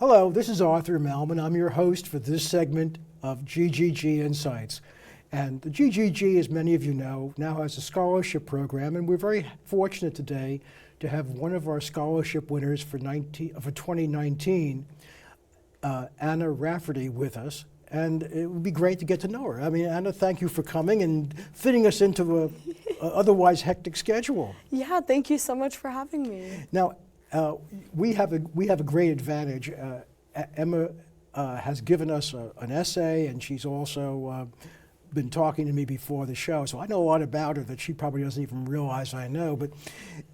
Hello, this is Arthur Melman. I'm your host for this segment of GGG Insights. And the GGG, as many of you know, now has a scholarship program, and we're very fortunate today to have one of our scholarship winners for 2019, Anna Rafferty, with us. And it would be great to get to know her. I mean, Anna, thank you for coming and fitting us into a otherwise hectic schedule. Yeah, thank you so much for having me. Now, we have a great advantage. Emma has given us an essay, and she's also been talking to me before the show, so I know a lot about her that she probably doesn't even realize I know. But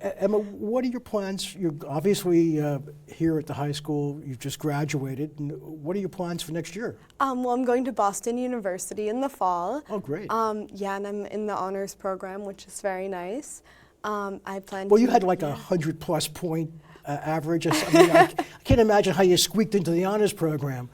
Emma, what are your plans? You're obviously here at the high school. You've just graduated. And what are your plans for next year? Well, I'm going to Boston University in the fall. Oh, great. Yeah, and I'm in the honors program, which is very nice. I plan. Well, you had like 100+ point average. I mean, I can't imagine how you squeaked into the honors program.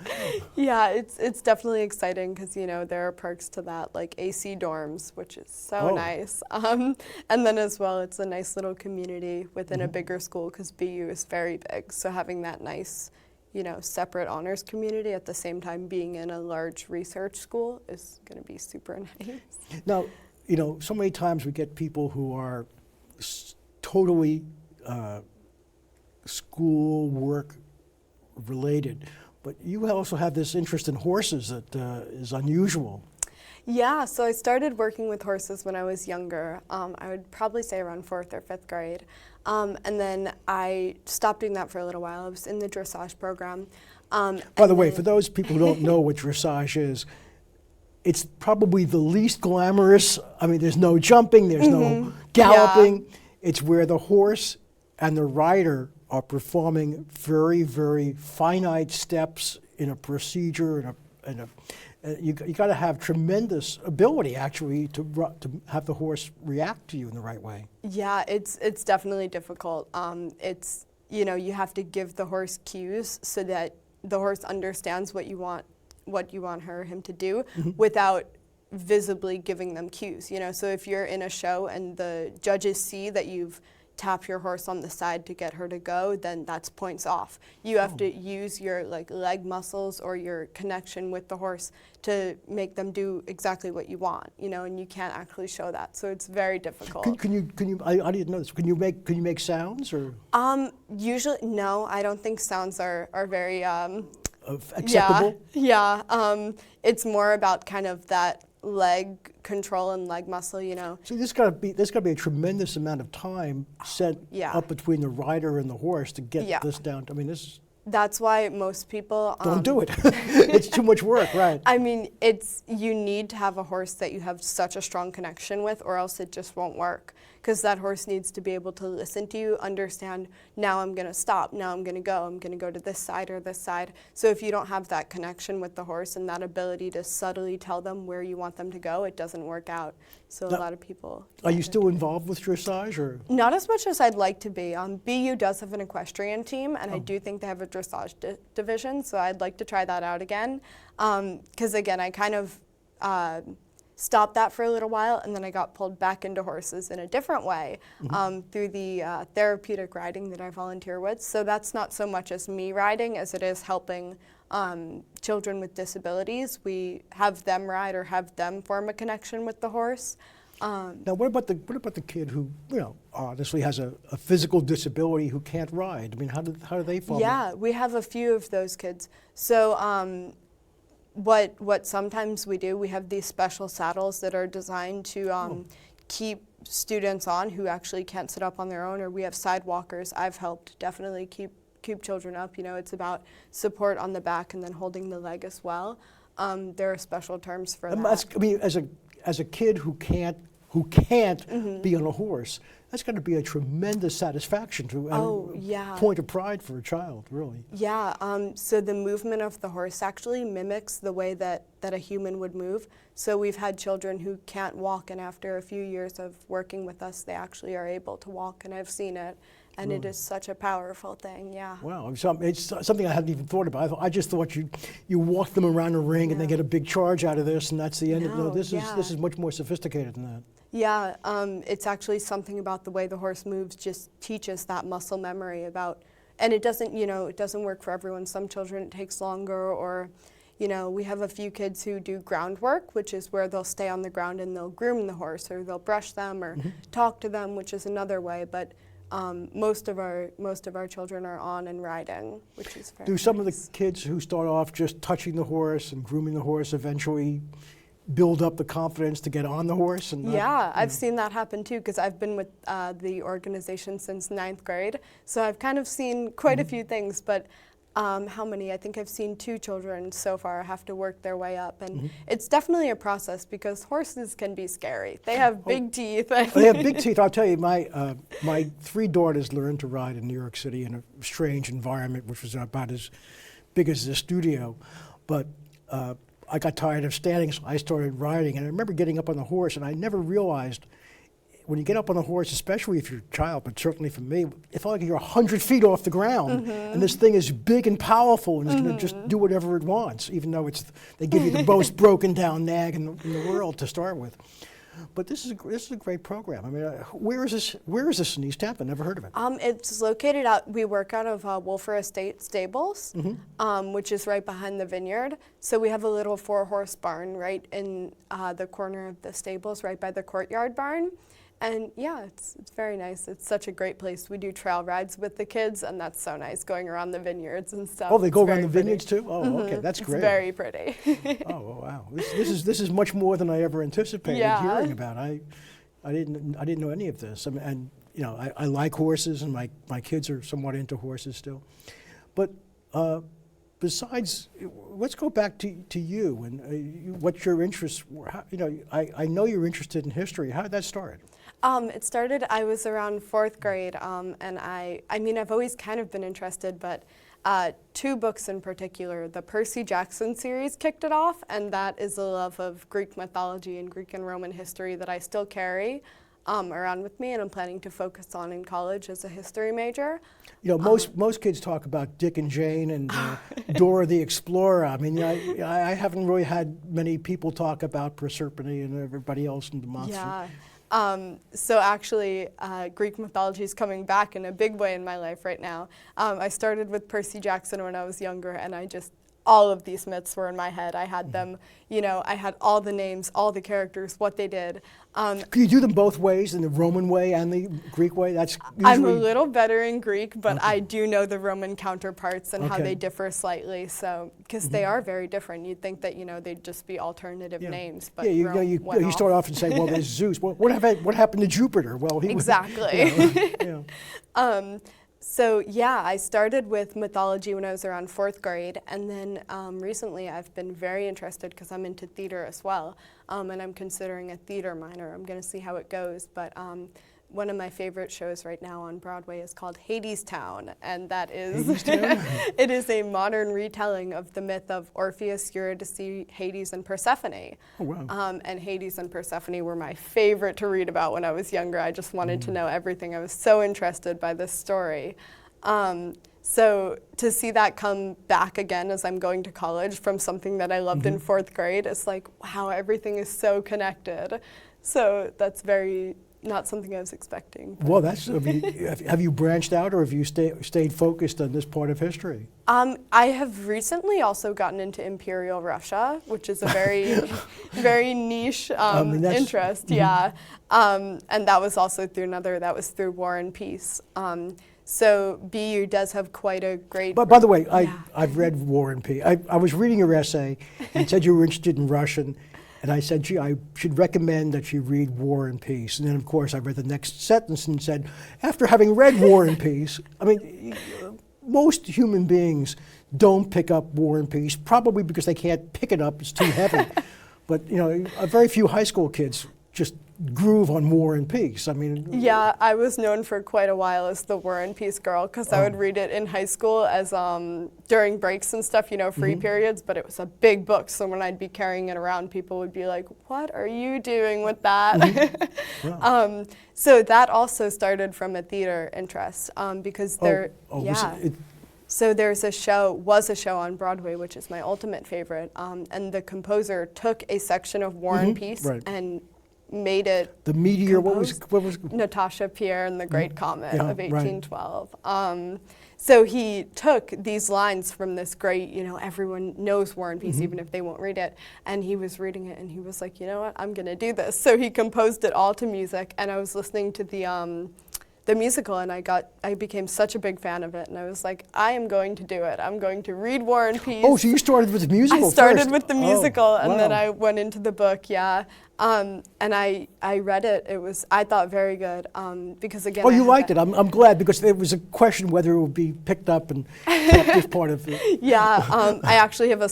Yeah, it's definitely exciting because, you know, there are perks to that, like AC dorms, which is so nice. And then as well, it's a nice little community within a bigger school because BU is very big. So having that nice, you know, separate honors community at the same time being in a large research school is going to be super nice. Now, you know, so many times we get people who are totally school work related, but you also have this interest in horses that is unusual. Yeah, so I started working with horses when I was younger. I would probably say around 4th or 5th grade. And then I stopped doing that for a little while. I was in the dressage program. By the way, for those people who don't know what dressage is, it's probably the least glamorous. I mean, there's no jumping, there's no galloping. Yeah. It's where the horse and the rider are performing very, very finite steps in a procedure, you got to have tremendous ability actually to have the horse react to you in the right way. Yeah, it's definitely difficult. It's, you know, you have to give the horse cues so that the horse understands what you want her or him to do without visibly giving them cues. You know, so if you're in a show and the judges see that you've tap your horse on the side to get her to go, then that's points off. You have to use your leg muscles or your connection with the horse to make them do exactly what you want, you know, and you can't actually show that. So it's very difficult. Can you I didn't know this. Can you make sounds or? Usually, no, I don't think sounds are very acceptable. Yeah. It's more about kind of that leg control and leg muscle, you know. So there's got to be a tremendous amount of time set up between the rider and the horse to get this down. I mean, that's why most people don't do it. It's too much work, right? I mean, you need to have a horse that you have such a strong connection with, or else it just won't work. Because that horse needs to be able to listen to you, understand, now I'm going to stop, now I'm going to go to this side or this side. So if you don't have that connection with the horse and that ability to subtly tell them where you want them to go, it doesn't work out. So now, a lot of people... Are you still involved with dressage? Or? Not as much as I'd like to be. BU does have an equestrian team, and I do think they have a dressage division, so I'd like to try that out again. Because again, I kind of stopped that for a little while, and then I got pulled back into horses in a different way through the therapeutic riding that I volunteer with. So that's not so much as me riding as it is helping children with disabilities. We have them ride or have them form a connection with the horse. Now, what about the kid who, you know, obviously has a physical disability who can't ride? I mean, how do they form? Yeah, we have a few of those kids. So what sometimes we do, we have these special saddles that are designed to keep students on who actually can't sit up on their own, or we have sidewalkers. I've helped definitely keep children up. You know, it's about support on the back and then holding the leg as well. There are special terms for that. I mean, as a kid who can't be on a horse, that's got to be a tremendous satisfaction point of pride for a child, really. Yeah, so the movement of the horse actually mimics the way that a human would move. So we've had children who can't walk, and after a few years of working with us, they actually are able to walk, and I've seen it. And it is such a powerful thing, yeah. Wow, it's something I hadn't even thought about. I just thought you walk them around a ring and they get a big charge out of this, and that's the end of it. No, this is much more sophisticated than that. Yeah, it's actually something about the way the horse moves just teaches that muscle memory about and it doesn't, it doesn't work for everyone. Some children it takes longer, or, we have a few kids who do groundwork, which is where they'll stay on the ground and they'll groom the horse, or they'll brush them, or talk to them, which is another way. But most of our children are on and riding, which is very Do some of nice. the kids who start off just touching the horse and grooming the horse eventually build up the confidence to get on the horse? And Yeah, I've seen that happen too, because I've been with the organization since 9th grade. So I've kind of seen quite a few things, but how many? I think I've seen 2 children so far have to work their way up. And it's definitely a process, because horses can be scary. They have big teeth. They have big teeth. I'll tell you, my 3 daughters learned to ride in New York City in a strange environment, which was about as big as the studio. But I got tired of standing, so I started riding. And I remember getting up on the horse, and I never realized, when you get up on the horse, especially if you're a child, but certainly for me, it felt like you're 100 feet off the ground, and this thing is big and powerful, and it's going to just do whatever it wants, even though they give you the most broken down nag in the world to start with. But this is a great program. I mean, where is this in East Hampton? Never heard of it. It's located we work out of Wolfer Estate Stables, which is right behind the vineyard. So we have a little 4-horse barn right in the corner of the stables, right by the courtyard barn. And yeah, it's very nice. It's such a great place. We do trail rides with the kids, and that's so nice, going around the vineyards and stuff. Oh, they go It's around the very vineyards pretty. too? Oh, okay, that's great. It's very pretty. Oh, wow. This is much more than I ever anticipated hearing about. I didn't know any of this. I mean, and I like horses, and my kids are somewhat into horses still. But besides, let's go back to you and what your interests were. I know you're interested in history. How did that start? It started, I was around 4th grade, and I've always kind of been interested, but 2 books in particular, the Percy Jackson series kicked it off, and that is a love of Greek mythology and Greek and Roman history that I still carry around with me, and I'm planning to focus on in college as a history major. Most kids talk about Dick and Jane and Dora the Explorer. I mean, I haven't really had many people talk about Proserpine and everybody else in the monsters. Yeah. So actually, Greek mythology is coming back in a big way in my life right now. I started with Percy Jackson when I was younger, and all of these myths were in my head. I had them, I had all the names, all the characters, what they did. Can you do them both ways, in the Roman way and the Greek way? That's usually... I'm a little better in Greek, but I do know the Roman counterparts and how they differ slightly. So, because they are very different. You'd think that they'd just be alternative names, but you start off and say, well, there's Zeus. Well, what happened to Jupiter? Well, he exactly. So yeah, I started with mythology when I was around 4th grade, and then recently I've been very interested because I'm into theater as well, and I'm considering a theater minor. I'm going to see how it goes, but one of my favorite shows right now on Broadway is called Hadestown, and that is it is a modern retelling of the myth of Orpheus, Eurydice, Hades, and Persephone. Oh, wow. And Hades and Persephone were my favorite to read about when I was younger. I just wanted to know everything. I was so interested by this story. So to see that come back again as I'm going to college from something that I loved in 4th grade, it's like, wow, everything is so connected. So that's not something I was expecting. Well, have you branched out, or have you stayed focused on this part of history? I have recently also gotten into Imperial Russia, which is a very, very niche interest. Yeah, and that was also through War and Peace. So BU does have quite a great... But by the way, I've read War and Peace. I was reading your essay, and it said you were interested in Russian. And I said, gee, I should recommend that you read War and Peace. And then, of course, I read the next sentence and said, after having read War and Peace, I mean, most human beings don't pick up War and Peace, probably because they can't pick it up, it's too heavy. But, very few high school kids just groove on War and Peace. I mean... Yeah, I was known for quite a while as the War and Peace girl, because I would read it in high school as during breaks and stuff, free periods, but it was a big book, so when I'd be carrying it around, people would be like, what are you doing with that? Yeah. So that also started from a theater interest, because so was a show on Broadway, which is my ultimate favorite, and the composer took a section of War and Peace and made it. The meteor, what was Natasha Pierre and the Great Comet yeah, of 1812. So he took these lines from this great, everyone knows War and Peace, even if they won't read it, and he was reading it, and he was like, you know what, I'm gonna do this. So he composed it all to music, and I was listening to the musical, and I became such a big fan of it, and I was like, I am going to do it. I'm going to read War and Peace. Oh, so you started with the musical I started first. with the musical, and wow. then I went into the book, yeah. And I read it. I thought very good, because again. Oh, you liked it. I'm glad, because there was a question whether it would be picked up and kept as part of it. Yeah, I actually have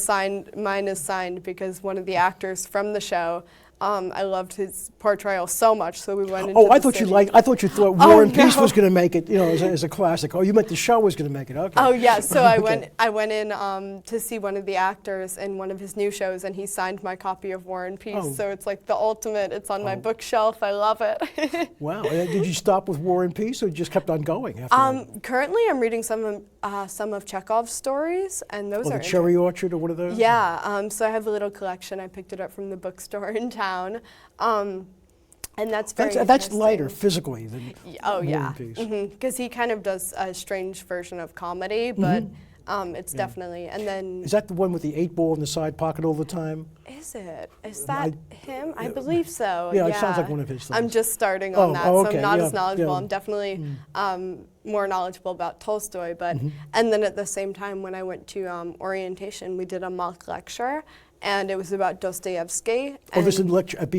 mine is signed because one of the actors from the show, I loved his portrayal so much, so we went into I the thought city. I thought you thought War and Peace no. was going to make it, as a classic. Oh, you meant the show was going to make it. Okay. Oh yeah, so Okay. I went in to see one of the actors in one of his new shows, and he signed my copy of War and Peace. Oh. So it's like the ultimate. It's on my bookshelf. I love it. Wow. Did you stop with War and Peace, or you just kept on going after that? Currently, I'm reading some of Chekhov's stories, and those Oh, are the Cherry Orchard, or one of those? Yeah, so I have a little collection. I picked it up from the bookstore in town, and that's very That's lighter interesting. physically than Oh War yeah, and Peace. because he kind of does a strange version of comedy, but it's definitely. And then Is that the one with the 8-ball in the side pocket all the time? is it? Is that him? I believe so. Yeah, it sounds like one of his I'm things. just starting on that, so okay, I'm not yeah, as knowledgeable. yeah. I'm definitely more knowledgeable about Tolstoy, but and then at the same time, when I went to orientation, we did a mock lecture, and it was about Dostoevsky. Oh, this is and- a lecture at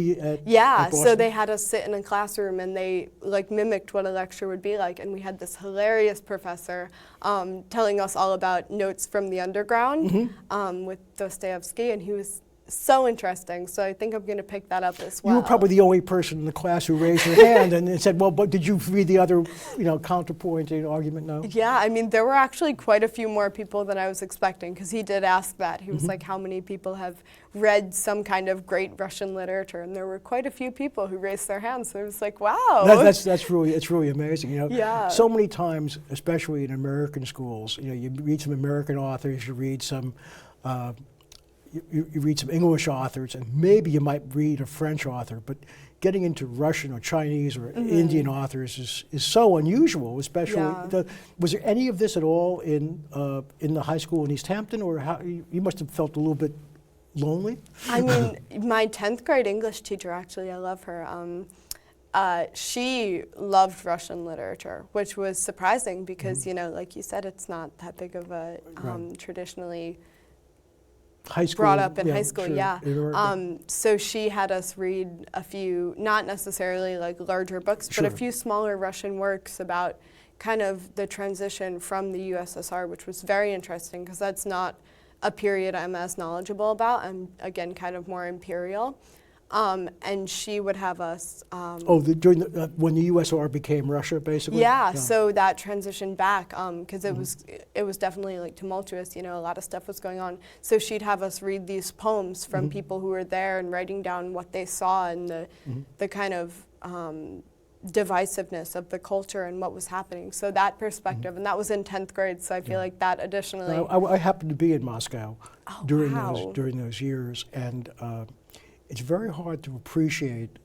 Yeah, at so Boston? they had us sit in a classroom, and they mimicked what a lecture would be like, and we had this hilarious professor telling us all about Notes from the Underground with Dostoevsky, and he was so interesting. So I think I'm going to pick that up as well. You were probably the only person in the class who raised your hand and said, well, but did you read the other, counterpoint argument? No? Yeah, I mean, there were actually quite a few more people than I was expecting, because he did ask that. He was like, how many people have read some kind of great Russian literature? And there were quite a few people who raised their hands. So it was like, wow. It's really amazing. Yeah. So many times, especially in American schools, you read some American authors, you read some you read some English authors, and maybe you might read a French author, but getting into Russian or Chinese or Indian authors is so unusual, especially. Yeah. Was there any of this at all in the high school in East Hampton, or how you must have felt a little bit lonely? I mean, my 10th grade English teacher, actually, I love her. She loved Russian literature, which was surprising because, like you said, it's not that big of a traditionally High school, brought up in high school, sure, yeah. in America. So she had us read a few, not necessarily like larger books, but a Sure. few smaller Russian works about kind of the transition from the USSR, which was very interesting because that's not a period I'm as knowledgeable about. I'm, again, kind of more imperial. And she would have us. During when the USSR became Russia, basically. Yeah, so that transition back, because it was definitely like tumultuous. A lot of stuff was going on. So she'd have us read these poems from people who were there and writing down what they saw and the kind of divisiveness of the culture and what was happening. So that perspective, and that was in 10th grade. So I feel like that additionally. I happened to be in Moscow during wow. those years, and it's very hard to appreciate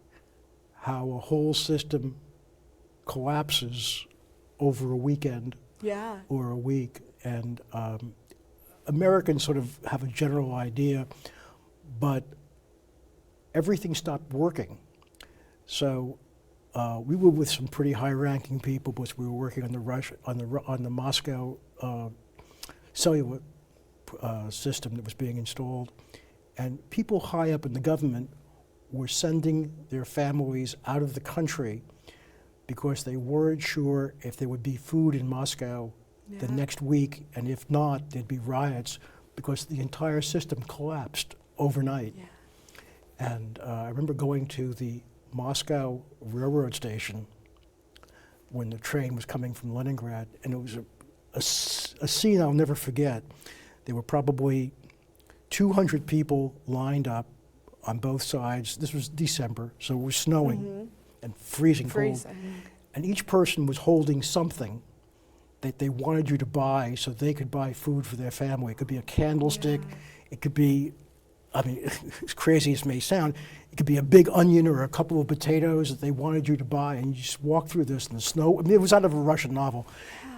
how a whole system collapses over a weekend Yeah. or a week. And Americans sort of have a general idea, but everything stopped working. So we were with some pretty high-ranking people, because we were working on the Moscow cellular system that was being installed. And people high up in the government were sending their families out of the country because they weren't sure if there would be food in Moscow the next week, and if not, there'd be riots because the entire system collapsed overnight. Yeah. And I remember going to the Moscow railroad station when the train was coming from Leningrad, and it was a scene I'll never forget. There were probably 200 people lined up on both sides. This was December, so it was snowing and freezing cold. And each person was holding something that they wanted you to buy so they could buy food for their family. It could be a candlestick, it could be I mean, as crazy as it may sound, it could be a big onion or a couple of potatoes that they wanted you to buy, and you just walk through this in the snow. I mean, it was out of a Russian novel,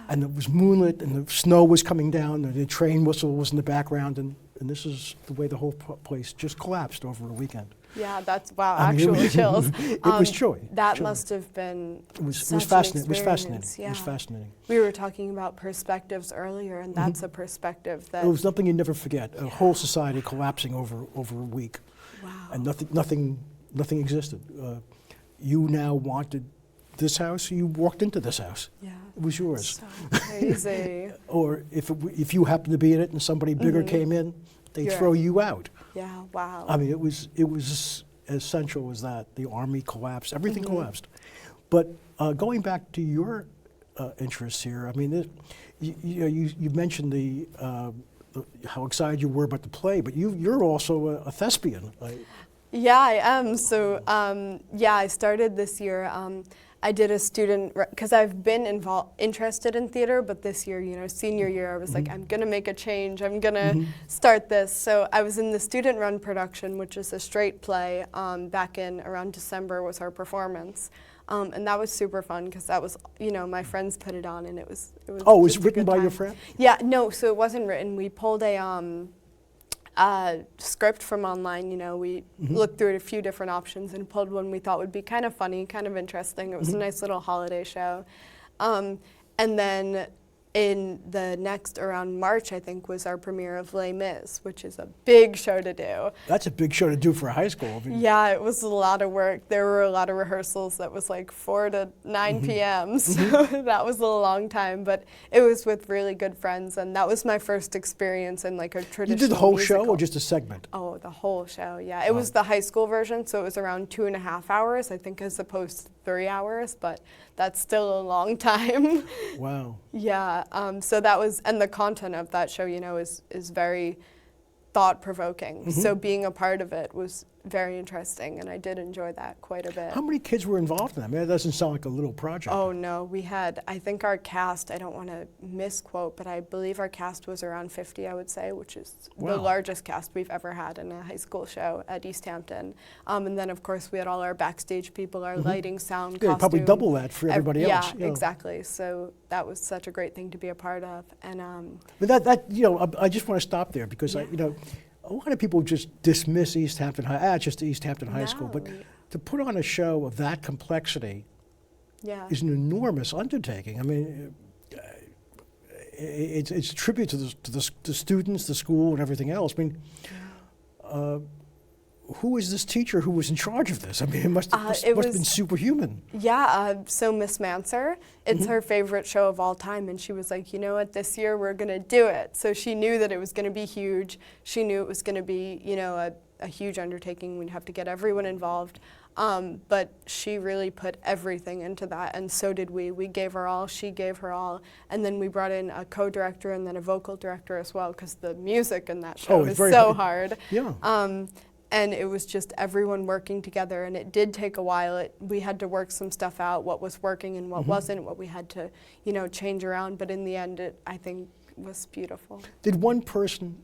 and it was moonlit, and the snow was coming down, and the train whistle was in the background, and this is the way the whole place just collapsed over a weekend. Yeah, that's, wow, I mean, actual chills. It was chilly. That chilly. must have been It was such fascinating. an It was fascinating. experience, yeah. It was fascinating. We were talking about perspectives earlier, and that's a perspective that, It was something you never forget. A whole society collapsing over a week, wow. and nothing existed. You now wanted this house. You walked into this house. Yeah. It was yours. So crazy. Or if you happened to be in it and somebody bigger came in, they'd You're throw right. you out. Yeah, wow. I mean, it was as essential as that. The army collapsed. Everything collapsed. But going back to your interests here, I mean, you mentioned how excited you were about the play, but you're also a thespian. Yeah, I am. So, yeah, I started this year. I did a student, because I've been interested in theater, but this year, you know, senior year, I was like, I'm going to make a change. I'm going to start this. So I was in the student-run production, which is a straight play. Back in around December was our performance. And that was super fun because that was, you know, my friends put it on, and it was Oh, it was just a written good by your time. friend? Yeah, no, so it wasn't written. We pulled a script from online. You know, we looked through a few different options and pulled one we thought would be kind of funny, kind of interesting. It was a nice little holiday show. And then in the next, around March, I think, was our premiere of Les Mis, which is a big show to do. That's a big show to do for a high school. I mean, Yeah, it was a lot of work. There were a lot of rehearsals that was like 4 to 9 p.m., so that was a long time, but it was with really good friends, and that was my first experience in like a traditional You did the whole musical. show or just a segment? Oh, the whole show, yeah. It was the high school version, so it was around 2.5 hours, I think, as opposed to 3 hours, but that's still a long time. Wow. Yeah, so that was, and the content of that show, you know, is very thought-provoking. So being a part of it was very interesting, and I did enjoy that quite a bit. How many kids were involved in that? I mean, that doesn't sound like a little project. Oh no, we had, I think our cast, I don't want to misquote, but I believe our cast was around 50, I would say, which is the Wow. largest cast we've ever had in a high school show at East Hampton. And then of course we had all our backstage people, our lighting, sound, Yeah, costume. probably double that for everybody else. Yeah, you know. exactly. So that was such a great thing to be a part of. And But that you know, I just want to stop there because you know, a lot of people just dismiss East Hampton High. It's just East Hampton High School, but No. to put on a show of that complexity yeah. is an enormous undertaking. I mean, it's a tribute to the students, the school, and everything else. I mean, who is this teacher who was in charge of this? I mean, it must have been superhuman. Yeah, so Miss Manser, it's her favorite show of all time, and she was like, you know what, this year we're gonna do it. So she knew that it was gonna be huge. She knew it was gonna be, you know, a huge undertaking. We'd have to get everyone involved. But she really put everything into that, and so did we. We gave her all, she gave her all, and then we brought in a co-director and then a vocal director as well, because the music in that show is so hard. Yeah. And it was just everyone working together, and it did take a while. We had to work some stuff out, what was working and what wasn't, what we had to, you know, change around. But in the end, it, I think, was beautiful. Did one person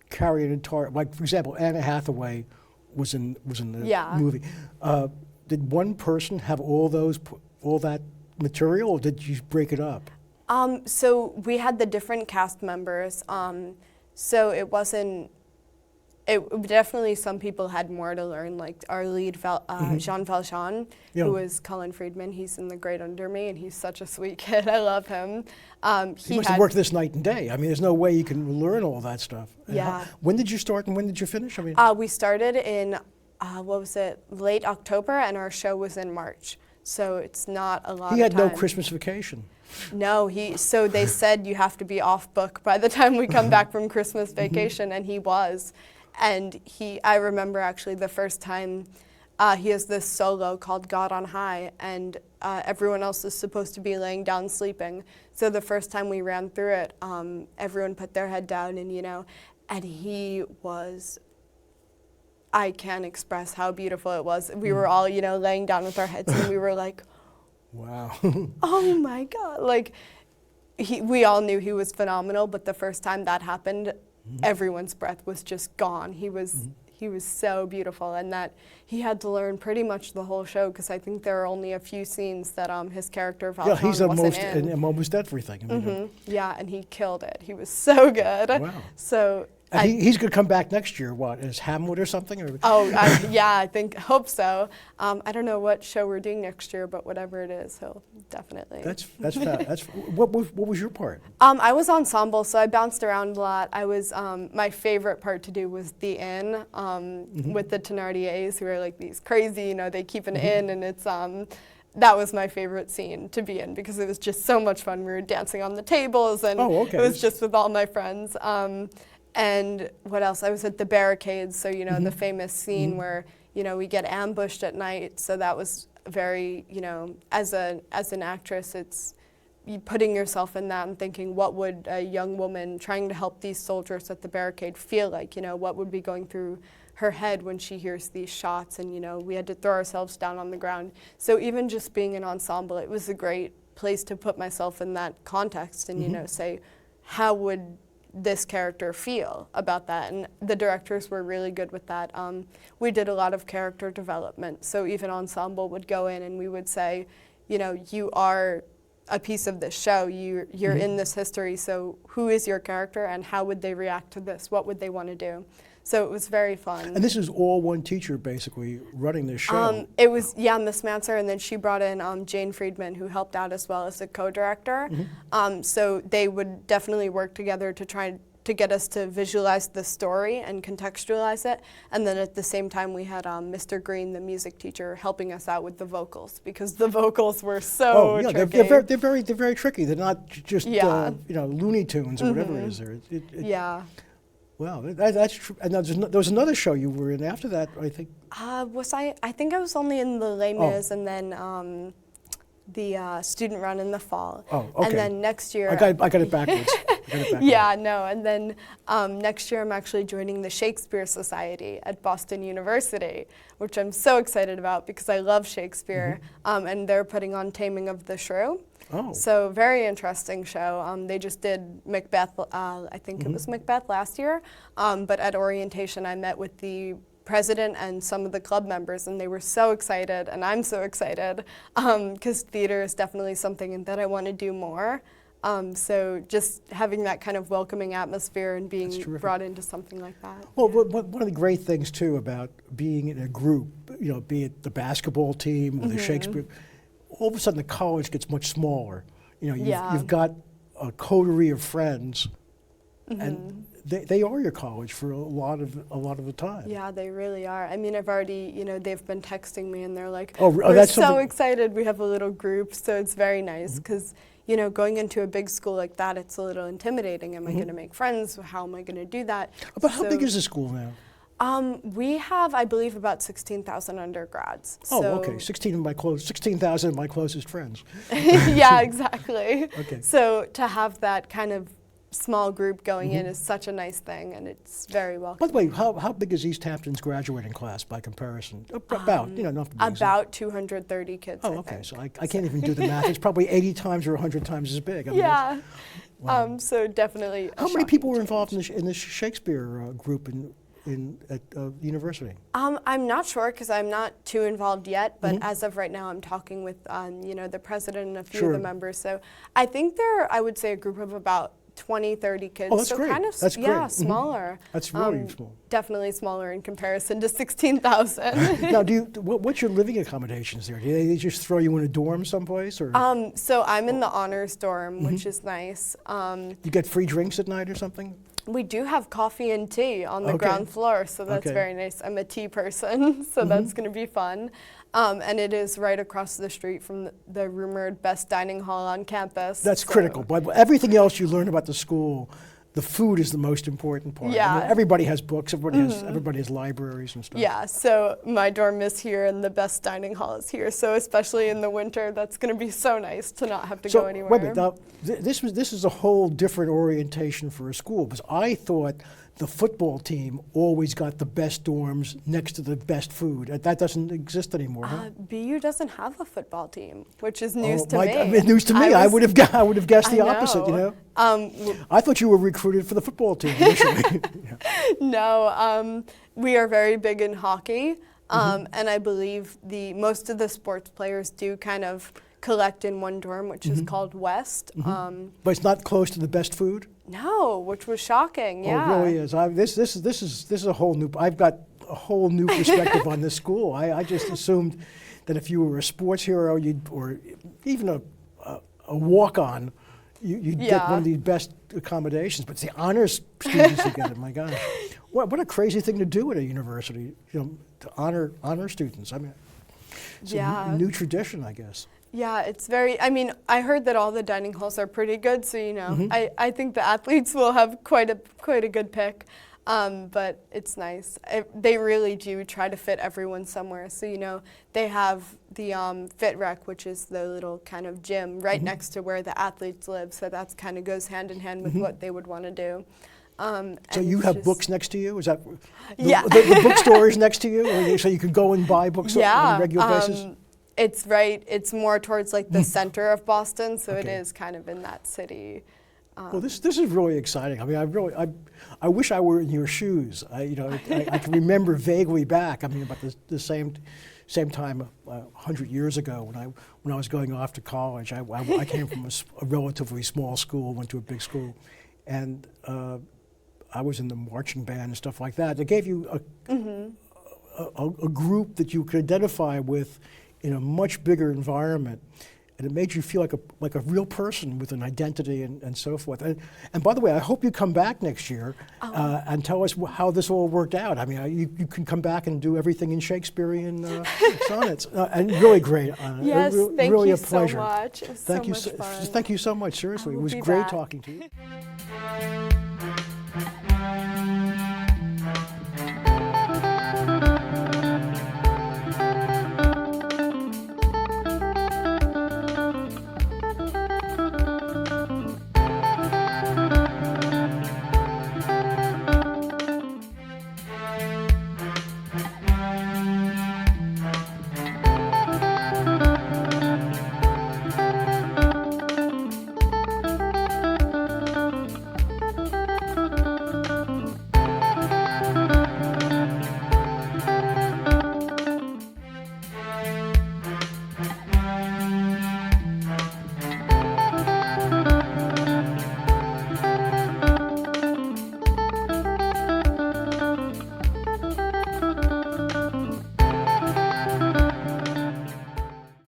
carry an entire, like for example, Anna Hathaway was in the movie. Did one person have all that material, or did you break it up? So we had the different cast members. So it wasn't. It definitely, some people had more to learn, like our lead, Jean Valjean, who is Cullen Friedman. He's in The Great Under Me, and he's such a sweet kid. I love him. He must have worked this night and day. I mean, there's no way you can learn all that stuff. Yeah. When did you start and when did you finish? I mean, we started in, what was it, late October, and our show was in March. So it's not a lot of time. he had no Christmas vacation. No, so they said you have to be off book by the time we come back from Christmas vacation, and he was. And I remember actually the first time he has this solo called God on High, and everyone else is supposed to be laying down sleeping. So the first time we ran through it, everyone put their head down, and, you know, and he was, I can't express how beautiful it was. We were all, you know, laying down with our heads, and we were like, wow. oh my God. Like, we all knew he was phenomenal, but the first time that happened, everyone's breath was just gone. He was he was so beautiful, and that he had to learn pretty much the whole show, because I think there are only a few scenes that his character Valjean Yeah, he's wasn't in almost everything. I mean, Yeah, and he killed it. He was so good. Wow. So and he's going to come back next year, what, as Hamlet or something? Or? Yeah, I hope so. I don't know what show we're doing next year, but whatever it is, he'll definitely. What was your part? I was ensemble, so I bounced around a lot. I was my favorite part to do was the inn with the Thénardiers, who are like these crazy, they keep an inn, and it's that was my favorite scene to be in, because it was just so much fun. We were dancing on the tables, and it was just with all my friends. And what else? I was at the barricades, so the famous scene where we get ambushed at night. So that was very, as an actress, it's you putting yourself in that and thinking, what would a young woman trying to help these soldiers at the barricade feel like? What would be going through her head when she hears these shots? And we had to throw ourselves down on the ground. So even just being an ensemble, it was a great place to put myself in that context and say, how would this character feel about that? And the directors were really good with that. We did a lot of character development. So even ensemble would go in and we would say, you are a piece of this show. You're in this history. So who is your character and how would they react to this? What would they want to do? So it was very fun. And this is all one teacher basically running this show. It was, Miss Manser, and then she brought in Jane Friedman, who helped out as well as a co-director. So they would definitely work together to try to get us to visualize the story and contextualize it. And then at the same time, we had Mr. Green, the music teacher, helping us out with the vocals, because the vocals were so tricky. They're very tricky. They're not just Looney Tunes or whatever it is. Wow, that's true. And there was another show you were in after that, I think. Was I? I think I was only in the Les Mis, and then the student run in the fall. Oh, okay. And then next year. I got it backwards. And then next year I'm actually joining the Shakespeare Society at Boston University, which I'm so excited about because I love Shakespeare, and they're putting on Taming of the Shrew. Oh. So very interesting show. They just did Macbeth, I think it was Macbeth last year, but at orientation I met with the president and some of the club members, and they were so excited, and I'm so excited, because theater is definitely something that I want to do more. So just having that kind of welcoming atmosphere and being brought into something like that. Well, one of the great things too about being in a group, be it the basketball team or the Shakespeare, all of a sudden the college gets much smaller. You've got a coterie of friends, and they are your college for a lot of the time. Yeah, they really are. I mean, I've already, they've been texting me and they're like, we're that's so excited. We have a little group, so it's very nice because, going into a big school like that, it's a little intimidating. Am I going to make friends? How am I going to do that? But how big is the school now? We have, I believe, about 16,000 undergrads. Oh, okay. 16,000 of my closest friends. Yeah, exactly. Okay. So to have that kind of small group going in is such a nice thing, and it's very welcome. By the way, how big is East Hampton's graduating class by comparison? About, not about 230 kids. Oh, okay. So I can't even do the math. It's probably 80 times or 100 times as big. I mean, yeah. Wow. So definitely. How many people were involved in the Shakespeare group at the university? I'm not sure because I'm not too involved yet, but as of right now I'm talking with the president and a few of the members. So I think I would say a group of about 20, 30 kids. Oh, that's so great. Kind of, that's great. Smaller. That's really small. Definitely smaller in comparison to 16,000. Now, what's your living accommodations there? Do they just throw you in a dorm someplace, or? So I'm in the honors dorm, which is nice. You get free drinks at night or something? We do have coffee and tea on the ground floor, so that's very nice. I'm a tea person, so that's going to be fun. And it is right across the street from the rumored best dining hall on campus. That's critical. But everything else you learn about the school, the food is the most important part. Yeah. I mean, everybody has books. Everybody has libraries and stuff. Yeah. So my dorm is here, and the best dining hall is here. So especially in the winter, that's going to be so nice to not have to go anywhere. Wait a minute. Now, this is a whole different orientation for a school, because I thought the football team always got the best dorms next to the best food. That doesn't exist anymore, huh? BU doesn't have a football team, which is news to me. I mean, news to me. I would have guessed the opposite, you know? know. I thought you were recruited for the football team initially. Yeah. No, we are very big in hockey, and I believe most of the sports players do kind of collect in one dorm, which is called West. But it's not close to the best food? No, which was shocking. Yeah, Oh, it really is. This is a whole new. I've got a whole new perspective on this school. I just assumed that if you were a sports hero, or even a walk-on, you'd get one of the best accommodations. But it's the honors students who get it. My gosh, what a crazy thing to do at a university, you know, to honor students. I mean, it's a new tradition, I guess. Yeah, it's very, I mean, I heard that all the dining halls are pretty good, so, you know, I think the athletes will have quite a good pick, but it's nice. They really do try to fit everyone somewhere, so, you know, they have the Fit Rec, which is the little kind of gym right next to where the athletes live, so that kind of goes hand in hand with what they would want to do. So you have books next to you? Is that the bookstore is next to you, or so you can go and buy books on a regular basis? It's more towards like the center of Boston, so it is kind of in that city. Well, this is really exciting. I mean, I wish I were in your shoes. I can remember vaguely back. I mean, about the same time 100 years ago when I was going off to college. I came from a relatively small school, went to a big school, and I was in the marching band and stuff like that. They gave you a group that you could identify with in a much bigger environment, and it made you feel like a real person with an identity and so forth. And by the way, I hope you come back next year and tell us how this all worked out. I mean, you can come back and do everything in Shakespearean sonnets, and really great. Yes, really thank you a pleasure. so much. It was so much fun. Thank you so much. Seriously, it was great talking to you.